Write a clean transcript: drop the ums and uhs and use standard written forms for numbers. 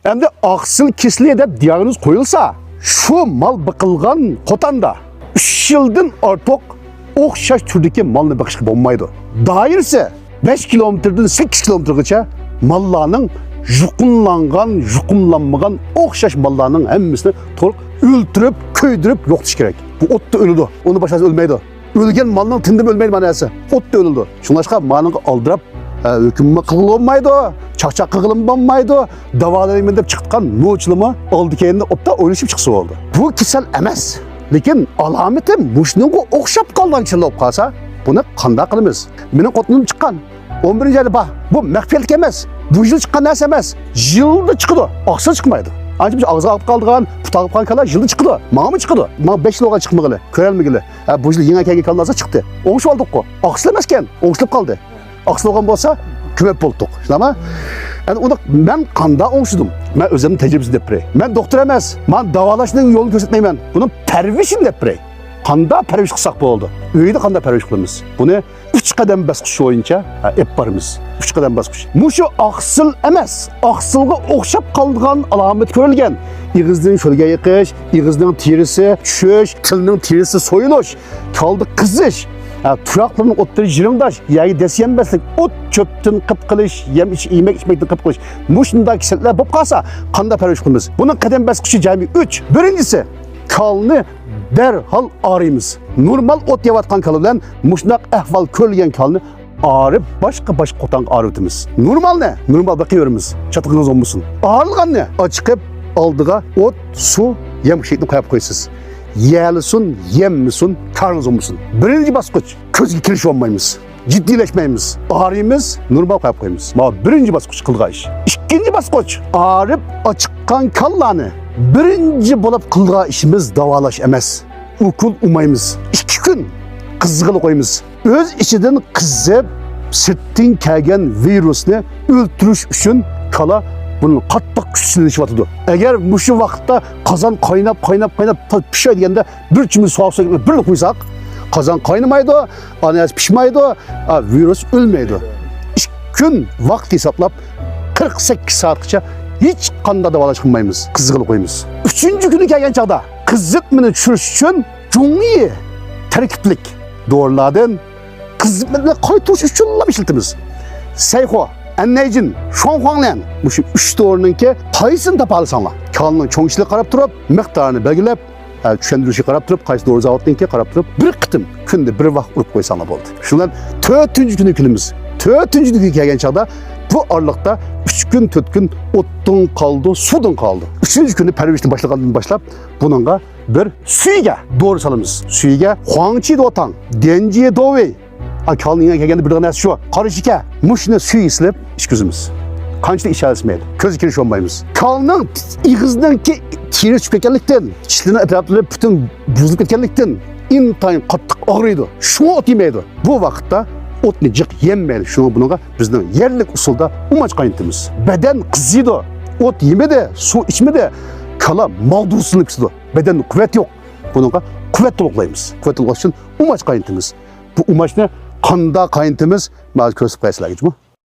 Endi oqsil kesili deb diagnoz qo'yilsa, shu mal biqilgan qotanda 3 yildan ortiq o'xshash turdagi malni biqishga bo'lmaydi. Doirasi 5 kilometrdan 8 kilometrgacha mallarning yuqumlanmagan o'xshash mallarning hammasini to'liq o'ltirib, ko'ydirib yo'qotish kerak. Bu o'tda o'ladi. Uni boshqasi o'lmaydi. O'lgan malning tindim o'lmaydi manasi. O'tda o'ladi. Shunlashqa malni oldirib hükümü kılınmaydı, çakçak kılınmaydı, davalarıyım deb çıktıkan noçlumu oldu kendine opta oynayıp çıksı oldu. Bu kisel emas. Lekin alameti muşnungu okşap kaldan çıldı op kalsa, bunu kanda kılımız. Benim kotunum çıkan, 11. ayda bak, bu mekfelik emas. Bu yıl çıkan neyse emas. Yılda çıkıdı, aksa çıkmaydı. Ancak biz ağzı alıp kaldığın, put alıp kaldılar, yılda çıkıdı. Bana mı çıkıdı? Bana 5 yıl olgan çıkmagılı, körelmegili. Bu yıl yeni erkeğe kalınasa çıktı. Oğuş olduk ko. Aksıl emasken, oğuşlup kaldı. Aksıl olgan bolsa, kömep bulduk. Ama yani onu ben kanda oğuşudum. Ben özümün tecrübesi depre. Ben doktor emas. Ben davalaşının yolunu göstermeymen. Bunun pervişin depre. Kanda perviş kısak bu oldu. Öyle kanda perviş kılımız. Bunu 3 kadem basqıç oyunca hep barımız. 3 kadem basqıç. Muşu aksıl emas. Aksılga okşap kaldığan alamet görülgen. İğizden şölge yıkış, İğizden terisi çöş, tilinin terisi soyuluş, kaldı kızış. Turaklarının otları jirındaş, yağı desiyembeslik, ot çöptün kıpkılış, yemek içmekten kıpkılış. Muşundaki kisetler bop kalsa, kanda perviş kılımız. Bunun kadem basqıçı cami 3. Birincisi, kalını derhal arayımız. Normal ot yavatkan kalı bilen muşundak ehval körlügen kalını ağrıp başka kotan ağrıtımız. Normal ne? Normal bakıyoruz. Çatıkınız olmuşsun. Ağırlıgan ne? Açıkıp aldığa ot, su, yem şeklini koyup koyasız. Yağlısın, yemmisin, karnınız olmuşsun. Birinci basqıç, közge kiriş olmayımız. Ciddileşmeyimiz. Ağrıyımız, normal koyup koyumuz. Birinci basqıç kılga iş. İkinci basqıç, ağrıp açıkkan kallanı birinci bulup kılga işimiz davalaş emas. Ukul umayımız. 2 gün kızgılı koyumuz. Öz içinden kızıp sirttin kelgen virusni öldürüş üçün kala bunun qattiq kuchsizlanishi yo'qdi. Agar mushu vaqtda qozon qaynab pishadi deganda bir chumul sovuq bir qo'ysak, qozon qaynamaydi, anasi pishmaydi, virus o'lmaydi. 2 kun vaqt hisoblab 48 soatgacha hech qanday davolash qilmaymiz, qizg'ilib qo'yamiz. 3-kuni kelgan chaqda qizitmini tushirish uchun jungi tarkiblik dorilardan qizitmani qaytarish uchun ishlatamiz. Sayxo Annejin, şonxuanglan, bu 3 doğrununki qaysini tapa alsanglar. Kalının çoğunçiliği qarab turib, miqdarini belgilab, tushuntirishga qarab turib, qaysi doğru zavodninki qarab turib, bir qitim kunda bir vaqt urib qo'ysanglar bo'ldi. Shundan 4-kuni kunimiz. 4-kuni kelgan chaqda bu oraliqda 3 kun, 4 kun o'tdan qoldi, suvdan qoldi. 3-kuni parvishni boshlagandan boshlab buningga bir suyiga doğru salamiz. Suyiga Huangchi dotang, Denji dovey. Kalının kelganda bir narsa shu. Qarishika, mushni suy islab ishkizimiz. Qancha ishlasmaydi. Ko'z kirish olmaymiz. Kalning ig'izdanki teri tushib ketganlikdan, tishlarini atrofida butun buzilib ketganlikdan intayin qattiq og'riydi. Shuni ot yemaydi. Bu vaqtda otni jiq yemaydi. Shuni bunga bizning yerlik usulda umoch qaynatamiz. Badan qiziydi. Ot yemadi, suv ichmadi. Kala maldursinib ketdi. Badan quvvat yo'q. Bunga quvvat to'liqlaymiz. Quvvat to'liqlash uchun umoch qaynatamiz. Bu umochni qanda qaynatamiz, ma'lum ko'rsatib qo'yasizlar,